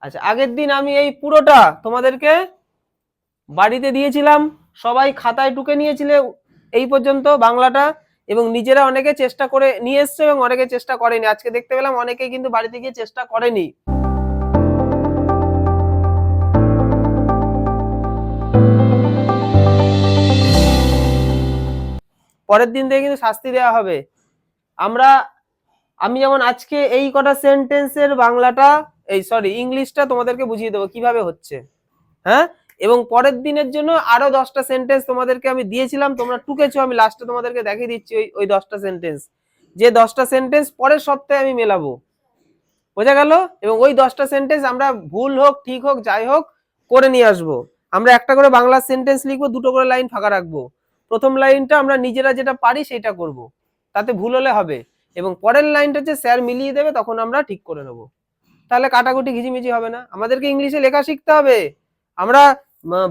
আচ্ছা, আগের দিন আমি এই পুরোটা তোমাদেরকে বাড়িতে দিয়েছিলাম, সবাই খাতায় টুকে নিয়েছিলে এই পর্যন্ত বাংলাটা, এবং নিজেরা অনেকে চেষ্টা করে নিয়ে এসছে এবং অনেকে চেষ্টা করেনি। আজকে দেখতে পেলাম অনেকে কিন্তু বাড়িতে গিয়ে চেষ্টা করেনি। পরের দিন থেকে কিন্তু শাস্তি দেওয়া হবে। আমি যেমন আজকে এই কটা সেন্টেন্সের বাংলাটা, ইংলিশটা তোমাদেরকে বুঝিয়ে দেবো কিভাবে হচ্ছে। হ্যাঁ, এবং পরের দিনের জন্য আরো 10টা সেন্টেন্স তোমাদেরকে আমি দিয়েছিলাম, তোমরা টুকেছো, আমি লাস্টে তোমাদেরকে দেখিয়ে দিচ্ছি ওই 10টা সেন্টেন্স, যে 10টা সেন্টেন্স পরের সপ্তাহে আমি মেলাবো। বোঝা গেল? এবং ওই 10টা সেন্টেন্স আমরা ভুল হোক ঠিক হোক যাই হোক করে নিয়ে আসবো। আমরা একটা করে বাংলা সেন্টেন্স লিখবো, দুটো করে লাইন ফাঁকা রাখবো। প্রথম লাইনটা আমরা নিজেরা যেটা পারি সেটা করব, তাতে ভুল হলে হবে, এবং পরের লাইনটা হচ্ছে স্যার মিলিয়ে দেবে, তখন আমরা ঠিক করে নেবো। তাহলে কাটাকুটি ঘিচিমিচি হবে না। আমাদেরকে ইংলিশে লেখা শিখতে হবে, আমরা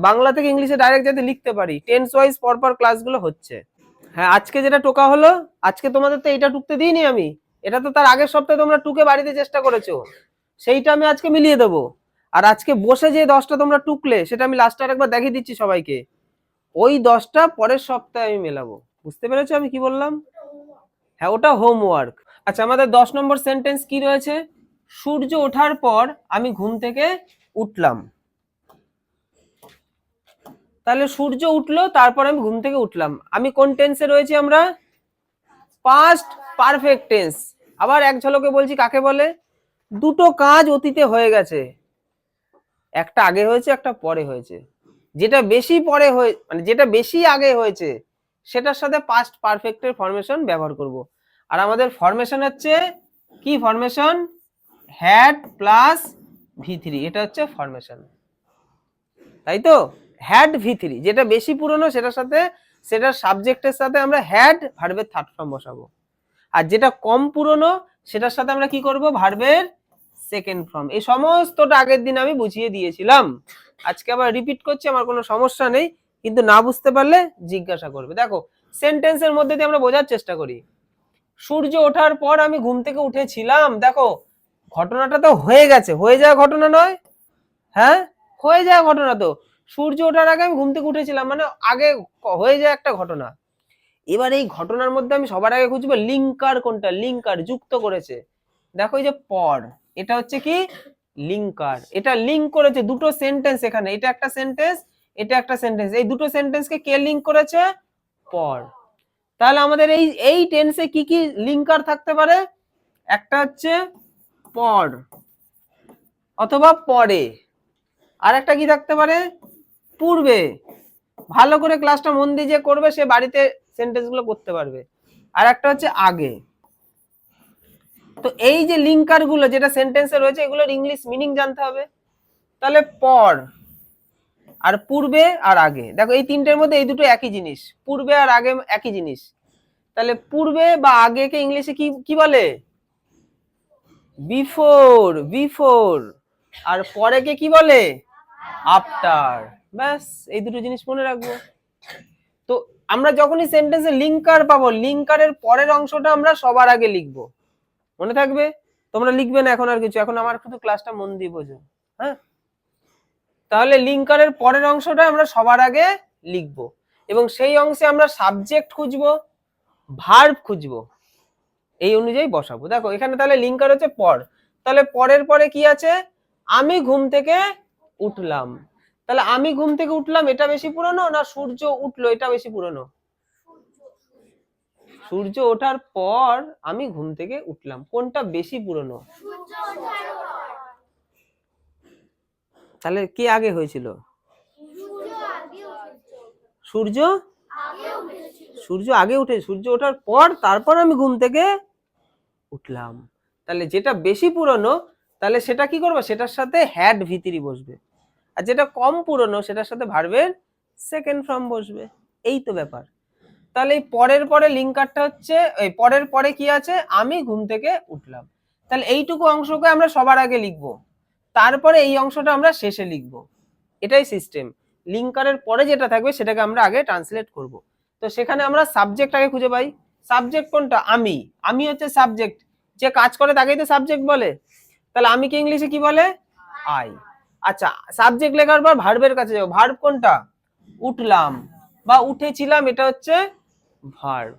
বাংলা থেকে ইংলিশে ডাইরেক্ট যাতে লিখতে পারি। টেন্স ওয়াইজ পরপর ক্লাসগুলো হচ্ছে। হ্যাঁ, আজকে যেটা টোকা হলো, আজকে তোমাদের তো এইটা টুকতে দিইনি আমি, এটা তো তার আগের সপ্তাহে তোমরা টুকে বাড়িতে চেষ্টা করেছো, সেইটা আমি আজকে মিলিয়ে দেবো। আর আজকে বসে যে 10টা তোমরা টুকলে সেটা আমি লাস্টে আরেকবার দেখিয়ে দিচ্ছি সবাইকে, ওই 10টা পরের সপ্তাহে আমি মেলাবো। বুঝতে পেরেছো আমি কি বললাম? হ্যাঁ, ওটা হোমওয়ার্ক। আচ্ছা, আমাদের 10 নম্বর সেন্টেন্স কি রয়েছে? সূর্য ওঠার পর আমি ঘুম থেকে উঠলাম। তাহলে সূর্য উঠলো, তারপর আমি ঘুম থেকে উঠলাম। আমি কোন টেন্সে রয়েছি? আমরা পাস্ট পারফেক্ট টেন্স। আবার এক ঝলকে বলছি কাকে বলে। দুটো কাজ অতীতে হয়ে গেছে, একটা আগে হয়েছে একটা পরে হয়েছে। যেটা বেশি পরে হয়ে মানে যেটা বেশি আগে হয়েছে সেটার সাথে পাস্ট পারফেক্টের ফরমেশন ব্যবহার করব। আর আমাদের ফরমেশন হচ্ছে কি? ফরমেশন হ্যাড প্লাস V3, এটা হচ্ছে ফরমেশন, তাই তো? হ্যাড V3, যেটা বেশি পুরনো সেটার সাথে, সেটার সাবজেক্টের সাথে আমরা হ্যাড ভার্বের থার্ড ফর্ম বসাবো। আর যেটা কম পুরনো সেটার সাথে আমরা কি করব? ভার্বের সেকেন্ড ফর্ম। এই সমস্তটা আগের দিন আমি বুঝিয়ে দিয়েছিলাম, আজকে আবার রিপিট করছি, আমার কোনো সমস্যা নেই, কিন্তু না বুঝতে পারলে জিজ্ঞাসা করবে। দেখো, সেন্টেন্সের মধ্যে দিয়ে আমরা বোঝার চেষ্টা করি। সূর্য ওঠার পর আমি ঘুম থেকে উঠেছিলাম। দেখো, ঘটনাটা তো হয়ে গেছে, হয়ে যাওয়া ঘটনা নয়? হ্যাঁ, হয়ে যাওয়া ঘটনা তো। সূর্য ওঠার আগে আমি ঘুম থেকে উঠেছিলাম, মানে আগে হয়ে যায় একটা ঘটনা। এবার এই ঘটনার মধ্যে আমি সবার আগে খুঁজবো লিঙ্কার কোনটা। লিঙ্কার যুক্ত করেছে, দেখো এই যে পর, এটা হচ্ছে কি? লিঙ্কার। এটা লিঙ্ক করেছে দুটো সেন্টেন্স, এখানে এটা একটা সেন্টেন্স, এটা একটা সেন্টেন্স, এই দুটো সেন্টেন্সকে কে লিঙ্ক করেছে? পর। তাহলে আমাদের এই টেন্সে কি কি লিঙ্কার থাকতে পারে? একটা হচ্ছে পর অথবা পরে, আর একটা কি থাকতে পারে? পূর্বে। ভালো করে ক্লাসটা মন দিয়ে যে করবে সে বাড়িতে সেন্টেন্স গুলো করতে পারবে। আর একটা হচ্ছে আগে। তো এই যে লিঙ্কার গুলো যেটা সেন্টেন্সে রয়েছে, এগুলোর ইংলিশ মিনিং জানতে হবে। তাহলে পর আর পূর্বে আর আগে, দেখো এই তিনটের মধ্যে এই দুটো একই জিনিস, পূর্বে আর আগে একই জিনিস। তাহলে পূর্বে বা আগেকে ইংলিশে কি কি বলে? Before, before. আর পরেকে কি বলে? আফটার। ব্যাস, এই দুটো জিনিস মনে রাখবো। তো আমরা যখনই সেন্টেন্সে লিঙ্কার পাবো, লিঙ্কারের পরের অংশটা আমরা সবার আগে লিখবো। মনে থাকবে? তোমরা লিখবে না এখন আর কিছু, এখন আমার শুধু ক্লাসটা মন দিয়ে বোঝো। হ্যাঁ, তাহলে লিঙ্কারের পরের অংশটা আমরা সবার আগে লিখবো, এবং সেই অংশে আমরা সাবজেক্ট খুঁজবো, ভার্ব খুঁজবো, এই অনুযায়ী বসাবো। দেখো এখানে তাহলে লিঙ্কার হচ্ছে পর, তাহলে পরের পরে কি আছে? আমি ঘুম থেকে উঠলাম। তাহলে আমি ঘুম থেকে উঠলাম এটা বেশি পুরনো না সূর্য উঠলো এটা বেশি পুরনো? সূর্য ওঠার পর আমি ঘুম থেকে উঠলাম, কোনটা বেশি পুরনো? তাহলে কে আগে হয়েছিল? সূর্য সূর্য আগে উঠে, সূর্য ওঠার পর তারপর আমি ঘুম থেকে উঠলাম। তাহলে যেটা বেশি পুরনো তাহলে সেটা কি করবো? সেটার সাথে হ্যাড V3 বসবে, আর যেটা কম পুরনো সেটার সাথে ভার্বের সেকেন্ড ফর্ম বসবে। এই তো ব্যাপার। তাহলে এই পরের পরে লিঙ্কারটা হচ্ছে, এই পরের পরে কি আছে? আমি ঘুম থেকে উঠলাম। তাহলে এইটুকু অংশকে আমরা সবার আগে লিখবো, তারপরে এই অংশটা আমরা শেষে লিখবো। এটাই সিস্টেম। লিঙ্কারের পরে যেটা থাকবে সেটাকে আমরা আগে ট্রান্সলেট করব। তো সেখানে আমরা সাবজেক্ট আগে খুঁজে পাই। সাবজেক্ট কোনটা? আমি। আমি হচ্ছে সাবজেক্ট, যে কাজ করে তাকেই তো সাবজেক্ট বলে। তাহলে আমি কি ইংলিশে কি বলে? আই। আচ্ছা, সাবজেক্ট লেখার পর ভার্বের কাছে যাও। ভার্ব কোনটা? উঠলাম বা উঠেছিলাম, এটা হচ্ছে ভার্ব,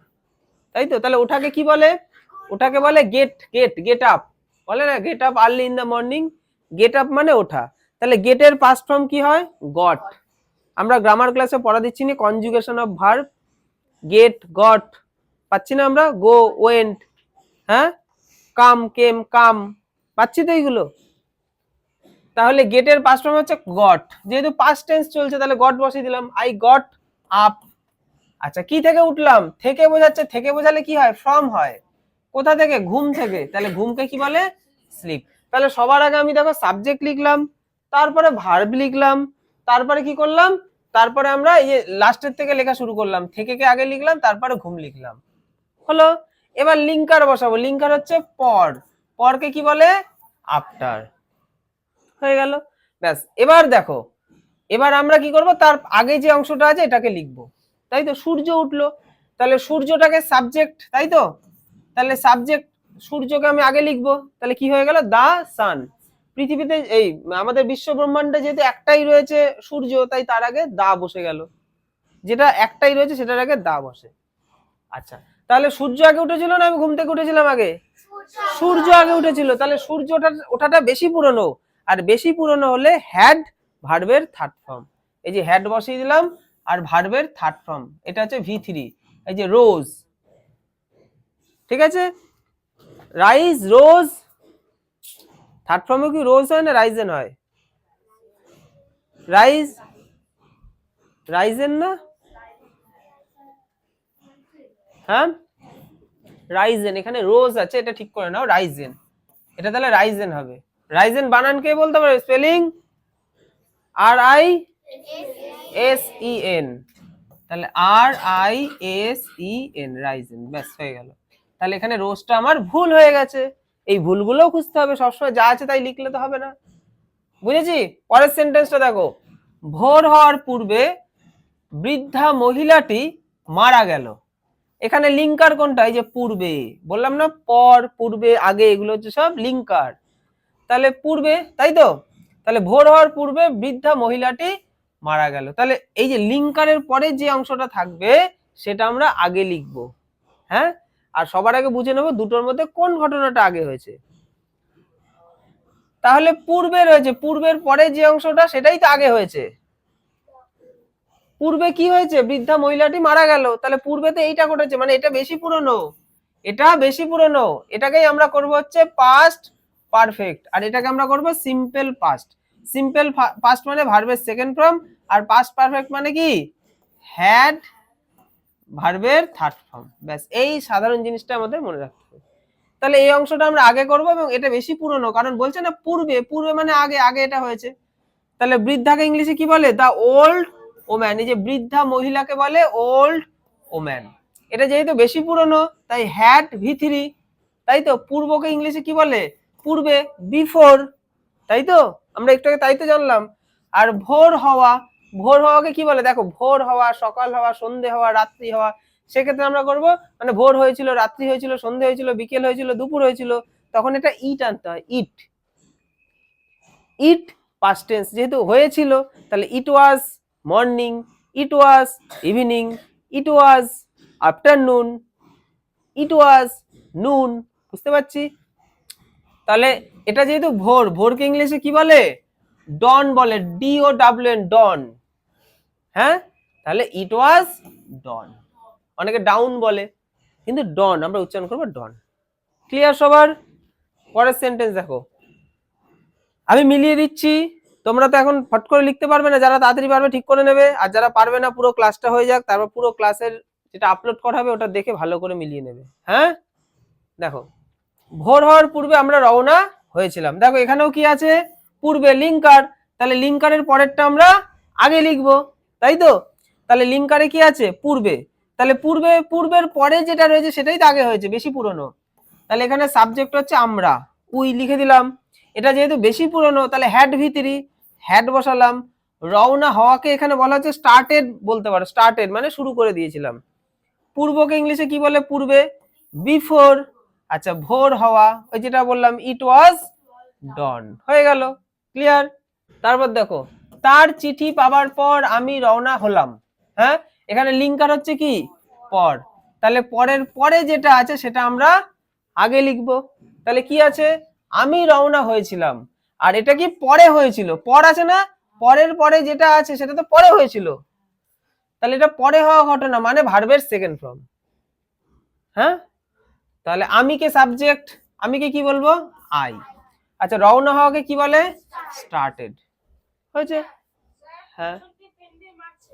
তাই তো? তাহলে ওটাকে কি বলে? ওটাকে বলে গেট আপ, বলে না get up early in the morning. Get up মানে ওঠা। তাহলে গেটের পাস্ট ফর্ম কি হয়? গট। আমরা গ্রামার ক্লাসে পড়া দিচ্ছি না conjugation of verb, get, got, পাচ্ছি না আমরা? গো, ওয়েন্ট, হ্যাঁ, কাম, কেম, কাম, পাচ্ছি তো এইগুলো? তাহলে গেটের পাস্ট ফর্ম হচ্ছে গট, যেহেতু পাস্ট টেন্স চলছে তাহলে গট বসিয়ে দিলাম, আই গট আপ। আচ্ছা, কি থেকে উঠলাম? থেকে বোঝাচ্ছে, থেকে বোঝালে কি হয়? ফ্রম হয়। কোথা থেকে? ঘুম থেকে। তাহলে ঘুমকে কি বলে? স্লিপ। তাহলে সবার আগে আমি দেখো সাবজেক্ট লিখলাম, তারপরে ভার্ব লিখলাম, তারপরে কি করলাম? তারপরে আমরা এই যে লাস্টের থেকে লেখা শুরু করলাম, থেকে কে আগে লিখলাম, তারপরে ঘুম লিখলাম, হলো। এবার লিঙ্কার বসাবো। লিঙ্কার হচ্ছে পর, পরকে কি বলে? আফটার। হয়ে গেল, ব্যাস। এবার দেখো, এবার আমরা কি করব? তার আগে যে অংশটা আছে এটাকে লিখবো, তাই তো? সূর্য উঠলো, তাহলে সূর্যটাকে সাবজেক্ট, তাই তো? তাহলে সাবজেক্ট সূর্যকে আমি আগে লিখবো, তাহলে কি হয়ে গেল? দা সান। পৃথিবীতে এই আমাদের বিশ্ব ব্রহ্মাণ্ডে যেহেতু একটাই রয়েছে সূর্য, তাই তার আগে দা বসে গেল, যেটা একটাই রয়েছে সেটার আগে দা বসে। আচ্ছা, তাহলে সূর্য আগে উঠেছিল না আমি ঘুম থেকে উঠেছিলাম আগে? সূর্য আগে উঠেছিল, তাহলে সূর্যটা ওঠাটা বেশি পুরনো। আর বেশি পুরনো হলে হ্যাড ভার্বের থার্ড ফর্ম। এই যে হ্যাড বসিয়ে দিলাম, আর ভার্বের থার্ড ফর্ম এটা হচ্ছে V3। এই যে রোজ, ঠিক আছে? রাইজ, রোজ, থার্ড ফর্মে কি রোজ হয় না রাইজেন হয়? রাইজ, রাইজেন না? হ্যাঁ, রাইজেন। এখানে রোজ আছে, এটা ঠিক করে নাও, রাইজেন। এটা তাহলে রাইজেন হবে। রাইজেন বানান কে বলতে পারবে? স্পেলিং RISEN, তাহলে RISEN, রাইজেন। ব্যাস, হয়ে গেল। তাহলে এখানে রোজটা আমার ভুল হয়ে গেছে, এই ভুলগুলোও খুঁজতে হবে, সবসময় যা আছে তাই লিখলে তো হবে না, বুঝেছি? পরের সেন্টেন্সটা দেখো, ভোর হওয়ার পূর্বে বৃদ্ধা মহিলাটি মারা গেল। এখানে লিঙ্কার কোনটা? এই যে পূর্বে, বললাম না পর, পূর্বে, আগে, এগুলো হচ্ছে সব লিঙ্কার। তাহলে পূর্বে, তাই তো? তাহলে ভোর হওয়ার পূর্বে বৃদ্ধা মহিলাটি মারা গেল। তাহলে এই যে লিঙ্কারের পরে যে অংশটা থাকবে সেটা আমরা আগে লিখবো, হ্যাঁ? আর সবার আগে বুঝে নেবো দুটোর মধ্যে কোন ঘটনাটা আগে হয়েছে। তাহলে পূর্বে রয়েছে, পূর্বের পরে যে অংশটা সেটাই তো আগে হয়েছে। পূর্বে কি হয়েছে? বৃদ্ধা মহিলাটি মারা গেল, তাহলে পূর্বেতে এইটা ঘটেছে, মানে এটা বেশি পুরনো, এটা বেশি পুরনো। এটাকেই আমরা করব হচ্ছে পাস্ট পারফেক্ট, আর এটাকে আমরা করব সিম্পল পাস্ট। সিম্পল পাস্ট মানে ভার্বের সেকেন্ড ফর্ম, আর পাস্ট পারফেক্ট মানে কি? হ্যাড ভার্বের থার্ড ফর্ম। ব্যাস, এই সাধারণ জিনিসটা আমাদের মনে রাখতে হবে। তাহলে এই অংশটা আমরা আগে করব, এবং এটা বেশি পুরনো, কারণ বলছে না পূর্বে, পূর্বে মানে আগে, আগে এটা হয়েছে। তাহলে বৃদ্ধাকে ইংলিশে কি বলে? The old woman. এই যে বৃদ্ধা মহিলাকে বলে ওল্ড ওম্যান। এটা যেহেতু বেশি পুরনো তাই হ্যাড V3, তাই তো? পূর্বকে ইংলিশে কি বলে? পূর্বে, বিফোর, তাই তো? আমরা একটু আগে তাই তো জানলাম। আর ভোর হওয়া, ভোর হওয়াকে কি বলে? দেখো, ভোর হওয়া, সকাল হওয়া, সন্ধে হওয়া, রাত্রি হওয়া। সেক্ষেত্রে আমরা করব, মানে ভোর হয়েছিল, রাত্রি হয়েছিল, সন্ধে হয়েছিল, বিকেল হয়েছিল, দুপুর হয়েছিল, তখন এটা ইট আনতে হয়, ইট। ইট পাস্ট টেন্স, যেহেতু হয়েছিল তাহলে ইট ওয়াজ মর্নিং, ইট ওয়াজ ইভিনিং, ইট ওয়াজ আফটারনুন, ইট ওয়াজ নুন। বুঝতে পারছি? তাহলে এটা যেহেতু ভোর, ভোরকে ইংলিশে কি বলে? ডন বলে, DOWN, ডন। হ্যাঁ, তাহলে ইট ওয়াজ ডন। অনেকে ডাউন বলে, কিন্তু ডন আমরা উচ্চারণ করবো ডন। ক্লিয়ার সবার? পরের সেন্টেন্স দেখো, আমি মিলিয়ে দিচ্ছি, তোমরা তো এখন ফট করে লিখতে পারবে না, যারা তাড়াতাড়ি পারবে ঠিক করে নেবে, আর যারা পারবে না পুরো ক্লাসটা হয়ে যাক, তারপর পুরো ক্লাসের যেটা আপলোড করা হবে ওটা দেখে ভালো করে মিলিয়ে নেবে। হ্যাঁ, দেখো, ভোর হওয়ার পূর্বে আমরা রওনা হয়েছিলাম। দেখো এখানেও কি আছে? পূর্বে, লিঙ্কার। তাহলে লিঙ্কারের পরেরটা আমরা আগে লিখবো, তাই তো? তাহলে লিঙ্কারে কি আছে? পূর্বে। তাহলে পূর্বে, পূর্বের পরে যেটা রয়েছে সেটাই তো আগে হয়েছে, বেশি পুরনো। তাহলে এখানে সাবজেক্ট হচ্ছে আমরা, উই লিখে দিলাম। এটা যেহেতু বেশি পুরনো তাহলে হ্যাড V3, হ্যাড বসালাম। রওনা হওয়াকে এখানে বলা হচ্ছে স্টার্টেড বলতে পারো, স্টার্টেড মানে শুরু করে দিয়েছিলাম। পূর্বকে ইংলিশে কি বলে? পূর্বে, বিফোর। আচ্ছা, ভোর হওয়া, ওই যেটা বললাম ইট ওয়াজ ডন। হয়ে গেল, ক্লিয়ার? তারপর দেখো, তার চিঠি পাওয়ার পর আমি রওনা হলাম। হ্যাঁ, এখানে লিঙ্কার হচ্ছে কি পর, তাহলে পরের পরে যেটা আছে সেটা আমরা আগে লিখবো। তাহলে কি আছে, আমি রওনা হয়েছিলাম, আর এটা কি পরে হয়েছিল, পর আছে না, পরের পরে যেটা আছে সেটা তো পরে হয়েছিল, তাহলে এটা পরে হওয়া ঘটনা মানে ভার্বের সেকেন্ড ফর্ম। হ্যাঁ, তাহলে আমি কে সাবজেক্ট, আমি কে কি বলবো, আই। আচ্ছা, রওনা হওয়াকে কি বলে, স্টার্টেড। হয়েছে? হ্যাঁ,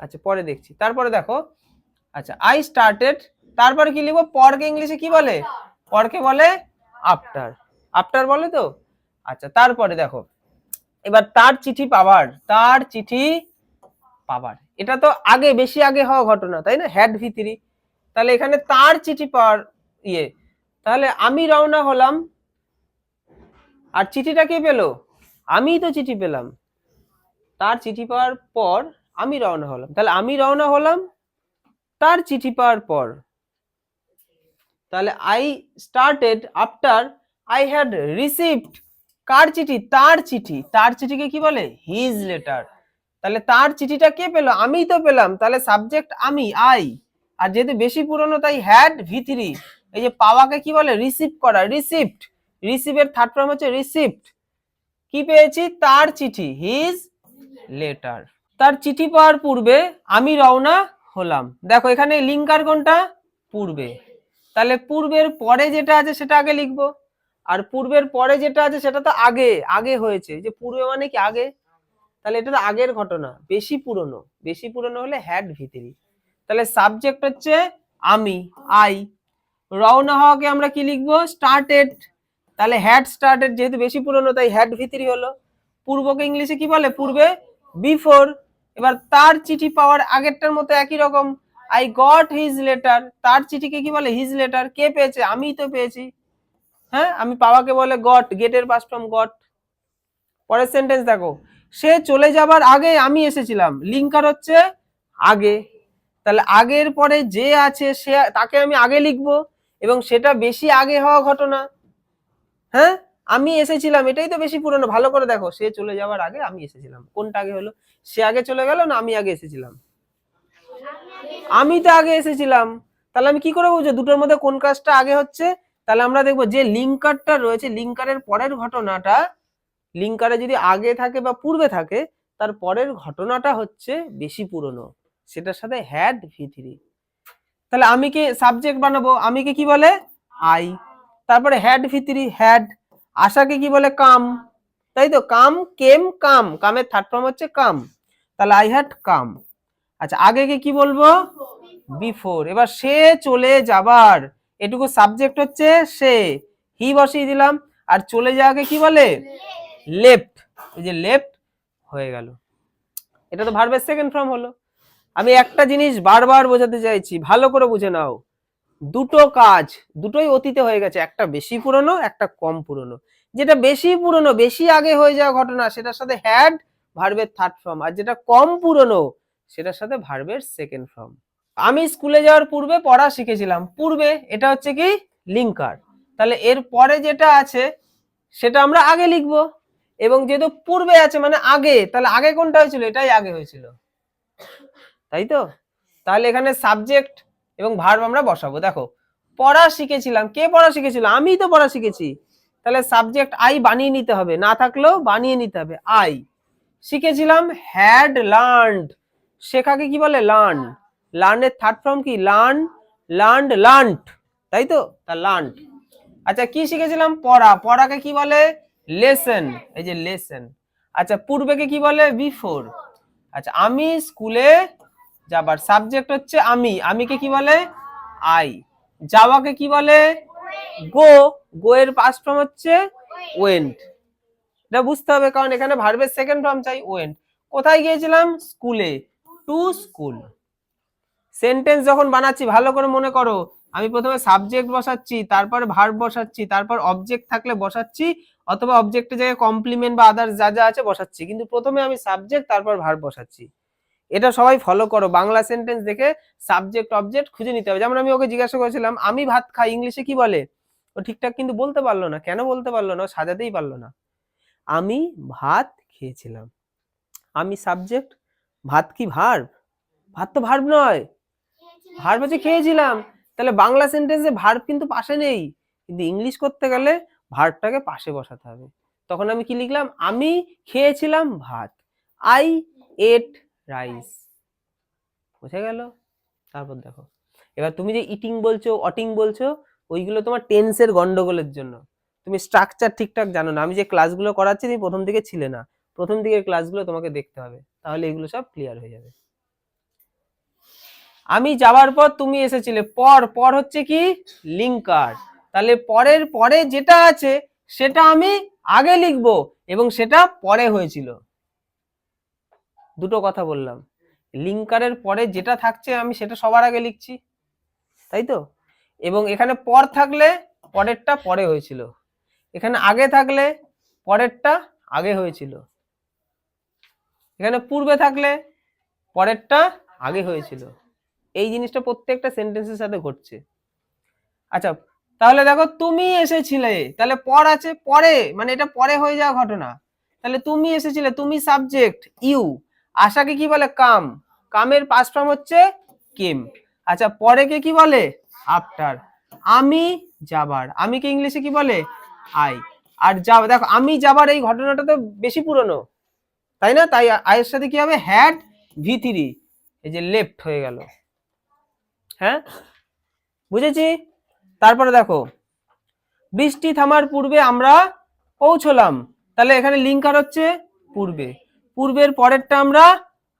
আচ্ছা পরে দেখছি। তারপরে দেখো, আচ্ছা আই স্টার্টেড, তারপরে কি লিখবো, পরকে ইংলিশে কি বলে, পরকে বলে আফটার, আফটার বলে তো। আচ্ছা তারপরে দেখো, এবার তার চিঠি পাওয়ার, তার চিঠি পাওয়ার, এটা তো আগে, বেশি আগে হওয়া ঘটনা, তাই না, হ্যাড ভি3, তাহলে এখানে তার চিঠি পাওয়ার ইয়ে, তাহলে আমি রওনা হলাম, আর চিঠিটা কে পেলো, আমিই তো চিঠি পেলাম, তার চিঠি পাওয়ার পর আমি রওনা হলাম, তাহলে আমি রওনা হলাম তার চিঠি পাওয়ার পর, তাহলে I started after I had received, কার চিঠি, তার চিঠি, তার চিঠিকে কি বলে, হিজ লেটার, তাহলে তার চিঠিটা কে পেলো, আমিই তো পেলাম, তাহলে সাবজেক্ট আমি, আই, আর যেহেতু বেশি পুরনো তাই হ্যাড ভি3, এই যে পাওয়াকে কি বলে, রিসিভ করা, রিসিভড, রিসিভের থার্ড ফর্ম হচ্ছে রিসিভড, কি পেয়েছি, তার চিঠি, হিজ লেটার। তার চিঠি পাওয়ার পূর্বে আমি রওনা হলাম, দেখো এখানে লিঙ্কার কোনটা, পূর্বে, তাহলে পূর্বের পরে যেটা আছে সেটা আগে লিখবো, আর পূর্বের পরে যেটা আছে সেটা তো আগে, আগে হয়েছে, যে পূর্বে মানে কি আগে, তাহলে এটা তো আগের ঘটনা, বেশি পুরনো, বেশি পুরনো হলে হ্যাড ভি3, তাহলে সাবজেক্ট হচ্ছে আমি, আই, রওনা হওয়াকে আমরা কি লিখবো, স্টার্টেড, তাহলে হ্যাড স্টার্টেড, যেহেতু বেশি পুরনো তাই হ্যাড ভি3 হলো, পূর্বকে ইংলিশে কি বলে, পূর্বে বিফোর, এবার তার চিঠি পাওয়ার আগেরটার মতো একই রকম, আই গট হিজ লেটার, তার চিঠিকে কি বলে, হিজ লেটার, কে পেয়েছে, আমিই তো পেয়েছি। হ্যাঁ, আমি পাওয়াকে বলে গট, গেটের পাস্ট ফর্ম গট। পরের সেন্টেন্স দেখো, সে চলে যাবার আগে আমি এসেছিলাম, লিঙ্কার হচ্ছে আগে, তাহলে আগের পরে যে আছে সে, তাকে আমি আগে লিখবো, এবং সেটা বেশি আগে হওয়া ঘটনা। হ্যাঁ, আমি এসেছিলাম, এটাই তো বেশি পুরনো, ভালো করে দেখো, সে চলে যাওয়ার আগে আমি এসেছিলাম, কোনটা আগে হলো, সে আগে চলে গেল না আমি আগে এসেছিলাম, আমি তো আগে এসেছিলাম, তাহলে আমি কি করে বুঝবো দুটোর মধ্যে কোন কাজটা আগে হচ্ছে, তাহলে আমরা দেখবো যে লিঙ্কারটা রয়েছে, লিঙ্কারের পরের ঘটনাটা, লিঙ্কারে যদি আগে থাকে বা পূর্বে থাকে, তার পরের ঘটনাটা হচ্ছে বেশি পুরনো, সেটার সাথে হ্যাড ভি3, তাহলে আমি কে সাবজেক্ট বানাবো, আমি কে কি বলে, আই, তারপরে হ্যাড ভি3 হ্যাড, আশাকে কি বলে, কাম, তাই তো, কাম, কেম, কাম, কামের থার্ড ফর্ম হচ্ছে কাম, তাহলে আই হ্যাড কাম। আচ্ছা আগেকে কি বলবো, বিফোর, এবার সে চলে যাবার, এটুকু সাবজেক্ট হচ্ছে সে, হি বসিয়ে দিলাম, আর চলে যাওয়াকে কি বলে, লেফট, এই যে লেফট হয়ে গেল, এটা তো ভার্বের সেকেন্ড ফর্ম হলো। আমি একটা জিনিস বারবার বোঝাতে চাইছি, ভালো করে বুঝে নাও, দুটো কাজ, দুটোই অতীতে হয়ে গেছে, একটা বেশি পুরনো, একটা কম পুরনো, যেটা বেশি পুরনো, বেশি আগে হয়ে যাওয়া ঘটনা, সেটার সাথে হ্যাড ভার্বের থার্ড ফর্ম, আর যেটা কম পুরনো সেটার সাথে ভার্বের সেকেন্ড ফর্ম। আমি স্কুলে যাওয়ার পূর্বে পড়া শিখেছিলাম, পূর্বে এটা হচ্ছে কি লিঙ্কার, তাহলে এর পরে যেটা আছে সেটা আমরা আগে লিখবো, এবং যেহেতু পূর্বে আছে মানে আগে, তাহলে আগে কোনটা হয়েছিল, এটাই আগে হয়েছিল, তাই তো। তাহলে এখানে সাবজেক্ট এবং ভার্ব আমরা বসাবো, দেখো পড়া শিখেছিলাম, কে পড়া শিখেছিল, আমি তো পড়া শিখেছি, তাহলে সাবজেক্ট আই বানিয়ে নিতে হবে, না থাকলেও বানিয়ে নিতে হবে, আই, শিখেছিলাম হ্যাড লার্নড, শেখাকে কি বলে, লার্ন, লার্নের থার্ড ফর্ম কি, লার্ন, লার্নড, লার্নড, তাই তো, তা লার্নড। আচ্ছা কি শিখেছিলাম, পড়া, পড়াকে কি বলে, লেসন, এই যে লেসন। আচ্ছা পূর্বেকে কি বলে, বিফোর। আচ্ছা আমি স্কুলে যাবার, সাবজেক্ট হচ্ছে আমি, আমিকে কি বলে, আই, যাওয়াকে কি বলে, গো, গো এর পাস্ট ফর্ম হচ্ছে ওয়েন্ট, এটা বুঝতে হবে কারণ এখানে ভার্বের সেকেন্ড ফর্ম চাই, ওয়েন্ট। কোথায় গিয়েছিলাম, স্কুলে, টু স্কুল। সেন্টেন্স যখন বানাচ্ছি ভালো করে মনে করো, আমি প্রথমে সাবজেক্ট বসাচ্ছি, তারপর ভার্ব বসাচ্ছি, তারপর অবজেক্ট থাকলে বসাচ্ছি, অথবা অবজেক্টের জায়গায় কমপ্লিমেন্ট বা আদার্স যা যা আছে বসাচ্ছি, কিন্তু প্রথমে আমি সাবজেক্ট তারপর ভার্ব বসাচ্ছি। এটা সবাই ফলো করো, বাংলা সেন্টেন্স দেখে সাবজেক্ট অবজেক্ট খুঁজে নিতে হবে। যেমন আমি ওকে জিজ্ঞাসা করেছিলাম আমি ভাত খাই, ইংলিশে কি বলে, ও ঠিকঠাক কিন্তু বলতে পারলো না, কেন বলতে পারলো না, সাজাতেই পারলো না, আমি ভাত খেয়েছিলাম। আমি সাবজেক্ট, ভাত কি ভার্ব? ভাত তো ভার্ব নয়, ভার্ব হচ্ছে খেয়েছিলাম। তাহলে বাংলা সেন্টেন্সে ভার্ব কিন্তু পাশে নেই, কিন্তু ইংলিশ করতে গেলে ভার্বটাকে পাশে বসাতে হবে। তখন আমি কি লিখলাম? আমি খেয়েছিলাম ভাত, আই এট রাইস। বুঝে গেল? তারপর দেখো, এবার তুমি যে ইটিং বলছো, অটিং বলছো, ওইগুলো তোমার টেন্সের গন্ডগোলের জন্য। তুমি স্ট্রাকচার ঠিকঠাক জানো না। আমি যে ক্লাসগুলো করাচ্ছি তুমি প্রথম দিকে ছিলে না, প্রথম দিকের ক্লাসগুলো তোমাকে দেখতে হবে, তাহলে এগুলো সব ক্লিয়ার হয়ে যাবে। আমি যাওয়ার পর তুমি এসেছিলে, পর, পর হচ্ছে কি? লিঙ্কার। তাহলে পরের পরে যেটা আছে সেটা আমি আগে লিখবো এবং সেটা পরে হয়েছিল। দুটো কথা বললাম, লিঙ্কারের পরে যেটা থাকছে আমি সেটা সবার আগে লিখছি, তাই তো? এবং এখানে পর থাকলে পরেরটা পরে হয়েছিল, এখানে আগে থাকলে পরেরটা আগে হয়েছিল, এখানে পূর্বে থাকলে পরেরটা আগে হয়েছিল। এই জিনিসটা প্রত্যেকটা সেন্টেন্সের সাথে ঘটছে। আচ্ছা, তাহলে দেখো তুমি এসেছিলে, তাহলে পর আছে, পরে মানে এটা পরে হয়ে যাওয়া ঘটনা। তাহলে তুমি এসেছিলে, তুমি সাবজেক্ট, ইউ। আশাকে কি বলে? কাম। কামের পাস্ট ফর্ম হচ্ছে কেম। আচ্ছা, পরেকে কি বলে? আফটার। আমি যাবার, আমিকে ইংলিশে কি বলে? আই। আর যাও, দেখো আমি যাবার এই ঘটনাটা তো বেশি পুরনো, তাই না? তাই আয়ের সাথে কি হবে? হ্যাড V3, এই যে লেফট হয়ে গেল। হ্যাঁ, বুঝেছি? তারপরে দেখো, বৃষ্টি থামার পূর্বে আমরা পৌঁছলাম, তাহলে এখানে লিঙ্কার হচ্ছে পূর্বে। পূর্বের পরেরটা আমরা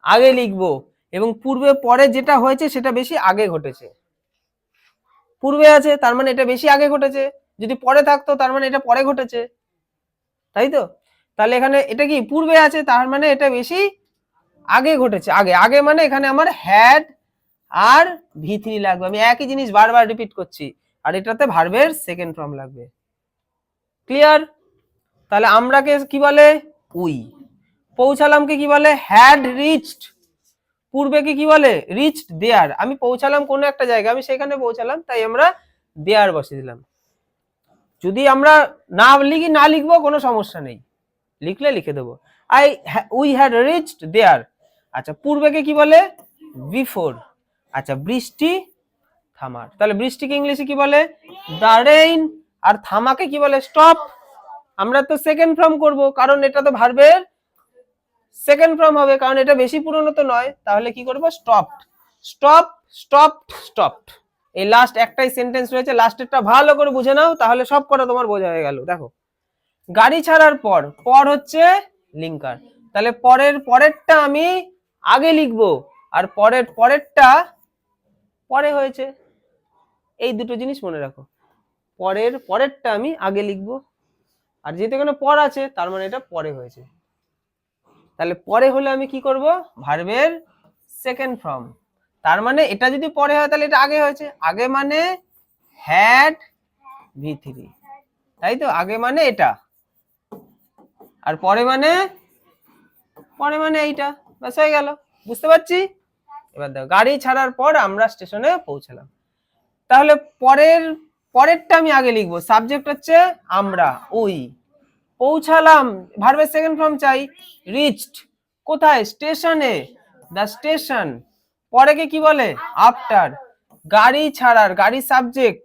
আগে লিখবো এবং পূর্বে পরে যেটা হয়েছে সেটা বেশি আগে ঘটেছে। পূর্বে আছে তার মানে এটা বেশি আগে ঘটেছে, যদি পরে থাকতো তার মানে এটা পরে ঘটেছে, তাই তো? তাহলে এখানে এটা কি? পূর্বে আছে তার মানে এটা বেশি আগে ঘটেছে। আগে, আগে মানে এখানে আমার হ্যাড আর V3 লাগবে। আমি একই জিনিস বারবার রিপিট করছি, আর এটাতে ভার্বের সেকেন্ড ফর্ম লাগবে। ক্লিয়ার? তাহলে আমরাকে কি বলে? উই। পৌঁছালামকে কি বলে? Had reached. পূর্বেকে কি বলে? রিচড দেয়ার। আমি পৌঁছালাম কোনো একটা জায়গায়, আমি সেখানে পৌঁছালাম, তাই আমরা দেয়ার বসিয়ে দিলাম। যদি আমরা না লিখি, না লিখবো কোনো সমস্যা নেই, লিখলে লিখে দেবো। উই হ্যাড রিচড দেয়ার। আচ্ছা, পূর্বেকে কি বলে? বিফোর। আচ্ছা, বৃষ্টি থামার, তাহলে বৃষ্টিকে ইংলিশে কি বলে? The rain. আর থামাকে কি বলে? স্টপ। আমরা তো সেকেন্ড ফর্ম করব, কারণ এটা তো ভার্বের সেকেন্ড ফর্ম হবে, কারণ এটা বেশি পুরনো তো নয়। তাহলে কি করব? স্টপড। Stop, stopped, stopped. এই লাস্ট একটাই সেন্টেন্স রয়েছে, লাস্টেরটা ভালো করে বুঝে নাও, তাহলে সব কটা তোমার বোঝা হয়ে গেল। দেখো, গাড়ি ছাড়ার পর, পর হচ্ছে লিঙ্কার, তাহলে পরের পরেরটা আমি আগে লিখবো আর পরের পরেরটা পরে হয়েছে। এই দুটো জিনিস মনে রাখো, পরের পরেরটা আমি আগে লিখবো, আর যেহেতু এখানে পর আছে তার মানে এটা পরে হয়েছে। তাহলে পরে হলে আমি কি করব? ভার্বের সেকেন্ড ফর্ম। তার মানে এটা যদি পরে হয় তাহলে এটা আগে হয়েছে। আগে মানে হ্যাড V3, তাই তো? আগে মানে এটা, আর পরে মানে এইটা। ব্যাস হয়ে গেল, বুঝতে পারছি? এবার দেখো, গাড়ি ছাড়ার পর আমরা স্টেশনে পৌঁছালাম, তাহলে পরেরটা আমি আগে লিখবো। সাবজেক্ট হচ্ছে আমরা, উই। পৌঁছালাম, ভার্বের সেকেন্ড ফর্ম চাই, রিচড। কোথায়? স্টেশনে, দ্য স্টেশন। পরেকে কি বলে? আফটার। গাড়ি ছাড়ার, গাড়ি সাবজেক্ট।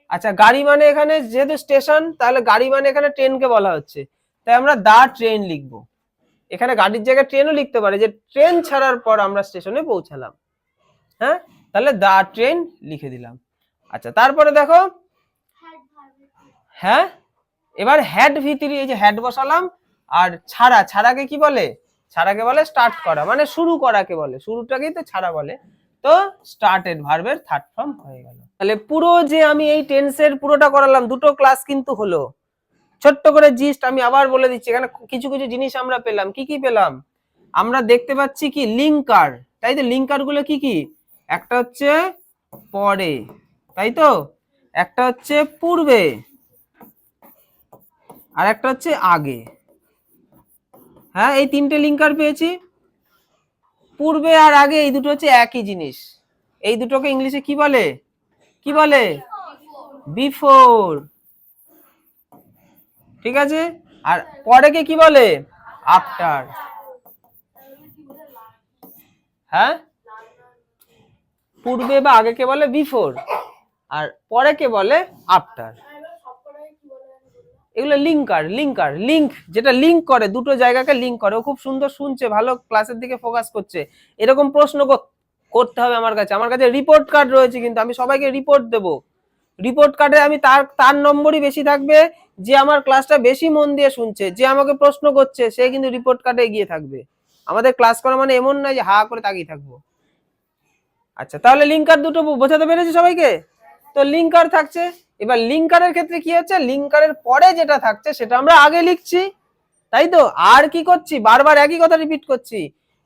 আচ্ছা, গাড়ি মানে এখানে যেহেতু স্টেশন, তাহলে গাড়ি মানে এখানে ট্রেনকে বলা হচ্ছে, তাই আমরা দা ট্রেন লিখবো। এখানে গাড়ির জায়গায় ট্রেনও লিখতে পারে, যে ট্রেন ছাড়ার পর আমরা স্টেশনে পৌঁছালাম। হ্যাঁ, তাহলে দা ট্রেন লিখে দিলাম। আচ্ছা, তারপরে দেখো, হ্যাঁ, এবার হ্যাড V3, এই যে হ্যাড বসালাম। আর ছাড়া, ছাড়াকে কি বলে? ছাড়াকে বলে স্টার্ট করা, মানে শুরু করাকে বলে, শুরুটাকেই তো ছাড়া বলে। তো স্টার্টেড ভার্বের থার্ড ফর্ম হয়ে গেল। তাহলে পুরো যে আমি এই টেন্সের পুরোটা করালাম, দুটো ক্লাস কিন্তু হলো। ছোট্ট করে জিস্ট আমি আবার বলে দিচ্ছি, এখানে কিছু কিছু জিনিস আমরা পেলাম। কি কি পেলাম? আমরা দেখতে পাচ্ছি কি? লিঙ্কার, তাই তো? লিঙ্কার গুলো কি কি? একটা হচ্ছে পরে, তাই তো? একটা হচ্ছে পূর্বে, আর একটা হচ্ছে আগে। হ্যাঁ, এই তিনটে লিঙ্কার পেয়েছি। পূর্বে আর আগে এই দুটো হচ্ছে একই জিনিস। এই দুটোকে ইংলিশে কি বলে? কি বলে? বিফোর। ঠিক আছে। আর পরেকে কি বলে? আফটার। হ্যাঁ, পূর্বে বা আগেকে বলে বিফোর, আর পরে কে বলে আফটার। এগুলো লিঙ্কার, লিঙ্ক, যেটা লিঙ্ক করে, দুটো জায়গাকে লিঙ্ক করে। ও খুব সুন্দর শুনছে, ভালো ক্লাসের দিকে ফোকাস করছে। এরকম প্রশ্ন করতে হবে আমার কাছে রিপোর্ট কার্ড রয়েছে, কিন্তু আমি সবাইকে রিপোর্ট দেব। রিপোর্ট কার্ডে আমি তার নম্বরই বেশি থাকবে যে আমার ক্লাসটা বেশি মন দিয়ে শুনছে, যে আমাকে প্রশ্ন করছে সে কিন্তু রিপোর্ট কার্ডে এগিয়ে থাকবে। আমাদের ক্লাস করা মানে এমন নয় যে হা করে তাকিয়ে থাকবো। আচ্ছা, তাহলে লিঙ্কার দুটো বোঝাতে পেরেছি সবাইকে? তো লিঙ্কার থাকছে। এবার লিঙ্কারের ক্ষেত্রে কি হচ্ছে, লিঙ্কারের পরে যেটা থাকছে সেটা আমরা আগে লিখছি, তাই তো? আর কি করছি, বারবার একই কথা রিপিট করছি।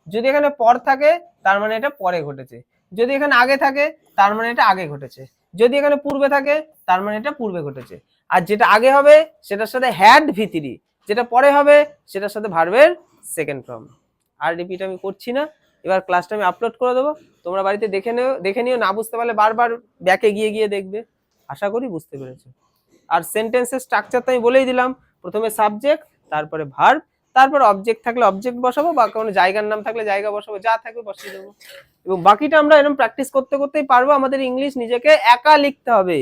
যদি এখানে পর থাকে তার মানে এটা পরে ঘটেছে, যদি এখানে আগে থাকে তার মানে এটা আগে ঘটেছে, যদি এখানে পূর্বে থাকে তার মানে এটা পূর্বে ঘটেছে। আর যেটা আগে হবে সেটার সাথে হ্যাড V3, যেটা পরে হবে সেটার সাথে ভার্বের সেকেন্ড ফর্ম। আর রিপিট আমি করছি না। এবার ক্লাসটা আমি আপলোড করে দেবো, তোমরা বাড়িতে দেখে নিও, না বুঝতে পারলে বারবার ব্যাকে গিয়ে দেখবে। আশা করি বুঝতে পেরেছো। আর সেন্টেন্সের স্ট্রাকচার তো আমি বলেই দিলাম, প্রথমে সাবজেক্ট, তারপরে ভার্ব, তারপর অবজেক্ট থাকলে অবজেক্ট বসাবো, বা কোনো জায়গার নাম থাকলে জায়গা বসাবো, যা থাকবে বসিয়ে দেবো। এবং বাকিটা আমরা এরকম প্র্যাকটিস করতেই পারবো। আমাদের ইংলিশ নিজেকে একা লিখতে হবে,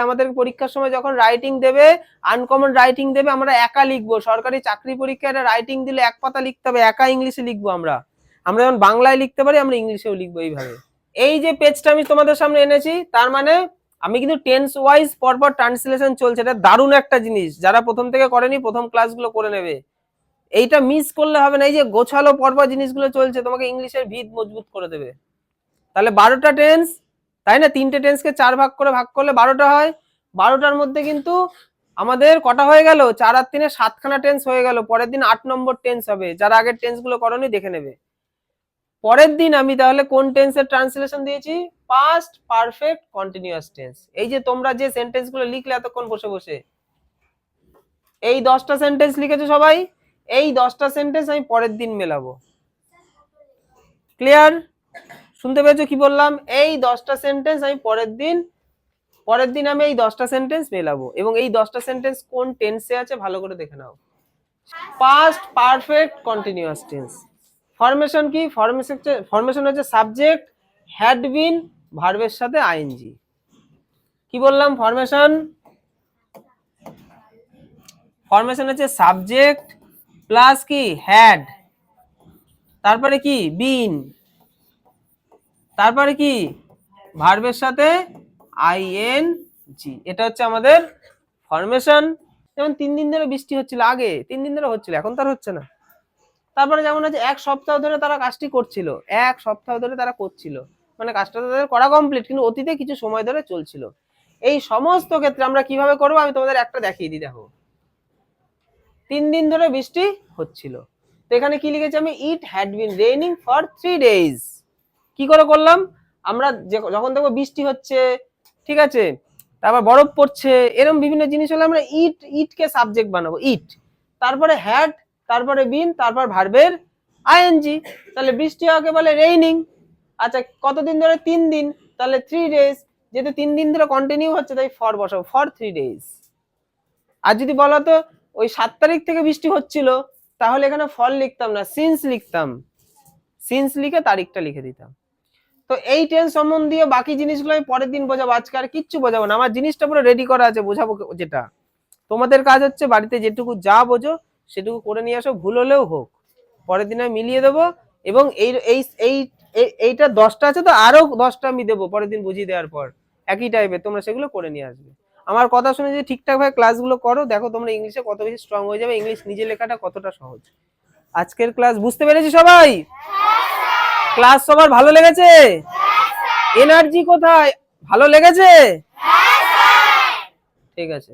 আমাদের পরীক্ষার সময় যখন রাইটিং দেবে, আনকমন রাইটিং দেবে, আমরা একা লিখবো। সরকারি চাকরি পরীক্ষায় রাইটিং দিলে এক পাতা লিখতে হবে, একা ইংলিশে লিখবো। আমরা যেমন বাংলায় লিখতে পারি, আমরা ইংলিশেও লিখবো এইভাবে। এই যে পেজটা আমি তোমাদের সামনে এনেছি, তার মানে আমি কিন্তু টেন্স ওয়াইজ পরপর ট্রান্সলেশন চলছে। এটা দারুণ একটা জিনিস, যারা প্রথম থেকে করেনি প্রথম ক্লাসগুলো করে নেবে। এইটা মিস করলে হবে না। এই যে গোছালো পরপর জিনিসগুলো চলছে, তোমাকে ইংলিশের ভিত মজবুত করে দেবে। তাহলে 12টা টেন্স, তাই না? 3টে টেন্সকে 4 ভাগ করলে 12টা হয়। 12টার মধ্যে কিন্তু আমাদের কটা হয়ে গেল, 4 আর 3 7খানা টেন্স হয়ে গেল। পরের দিন 8 নম্বর টেন্স হবে। যারা আগের টেন্সগুলো করোনি দেখে নেবে। পরের দিন আমি তাহলে কোন টেন্সের ট্রান্সলেশন দিয়েছি, পাস্ট পারফেক্ট কন্টিনিউয়াস টেন্স। এই যে তোমরা যে সেন্টেন্সগুলো লিখলে এতক্ষণ বসে বসে, এই 10টা সেন্টেন্স লিখেছো সবাই, এই 10টা সেন্টেন্স আমি পরের দিন মেলাবো। ক্লিয়ার? শুনতে পেয়েছো কি বললাম? এই 10টা সেন্টেন্স আমি পরের দিন আমি এই 10টা সেন্টেন্স মেলাবো, এবং এই 10টা সেন্টেন্স কোন টেন্সে আছে ভালো করে দেখে নাও। Past perfect continuous tense. Formation কি? ফরমেশন হচ্ছে সাবজেক্ট হ্যাড বিন ভার্বের সাথে আইএনজি। কি বললাম? ফরমেশন হচ্ছে সাবজেক্ট প্লাস কি হ্যাড, তারপরে কি বিন, তারপরে কি ভার্বের সাথে আইএনজি। এটা হচ্ছে আমাদের ফরমেশন। যেমন 3 দিন ধরে বৃষ্টি হচ্ছিল, আগে 3 দিন ধরে হচ্ছিল, এখন তার হচ্ছে না। তারপরে যেমন আছে 1 সপ্তাহ ধরে তারা কাজটি করছিল, 1 সপ্তাহ ধরে তারা করছিল, মানে কাজটা তাদের করা কমপ্লিট, কিন্তু অতীতে কিছু সময় ধরে চলছিল। এই সমস্ত ক্ষেত্রে আমরা কিভাবে করবো আমি তোমাদের একটা দেখিয়ে দিই। দেখো, 3 দিন ধরে বৃষ্টি হচ্ছিল, তো এখানে কি লিখেছি আমি, it had been raining for 3 days। কি করে করলাম, আমরা যখন দেখবো বৃষ্টি হচ্ছে, ঠিক আছে, তারপর বরফ পড়ছে, এরকম বিভিন্ন জিনিস হলে আমরা ইটকে সাবজেক্ট বানাবো, ইট, তারপরে হ্যাড, তারপরে বিন, তারপর ভার্বের আইএনজি। তাহলে বৃষ্টি হওয়াকে বলে রেইনিং। আচ্ছা, কতদিন ধরে? 3 দিন, তাহলে 3 days। যেহেতু 3 দিন ধরে কন্টিনিউ হচ্ছে, তাই ফর বসাবো, ফর 3 days। আর যদি বলো তো ওই 7 তারিখ থেকে বৃষ্টি হচ্ছিল, তাহলে এখানে ফর লিখতাম না, সিন্স লিখতাম, সিন্স লিখে তারিখটা লিখে দিতাম। তো এই টেন্স সম্বন্ধীয় বাকি জিনিসগুলো আমি পরের দিন বোঝাবো, আজকে আর কিচ্ছু বোঝাবো না। আমার জিনিসটা পুরো রেডি করা আছে, বোঝাবো। যেটা তোমাদের কাজ হচ্ছে বাড়িতে যেটুকু যা বোঝো সেটুকু করে নিয়ে আসো, ভুল হলেও হোক, পরের দিন আমি মিলিয়ে দেবো। এবং এইটা 10টা আছে, তো আরো 10টা আমি দেবো পরের দিন বুঝিয়ে দেওয়ার পর, একই টাইপের, তোমরা সেগুলো করে নিয়ে আসবে। আমার কথা শুনে যে ঠিকঠাক ভাবে ক্লাসগুলো করো, দেখো তোমরা ইংলিশে কত বেশি স্ট্রং হয়ে যাবে, ইংলিশ নিজে লেখাটা কতটা সহজ। আজকের ক্লাস বুঝতে পেরেছি সবাই? ক্লাস সবার ভালো লেগেছে? এনার্জি কোথায়? ভালো লেগেছে? ঠিক আছে।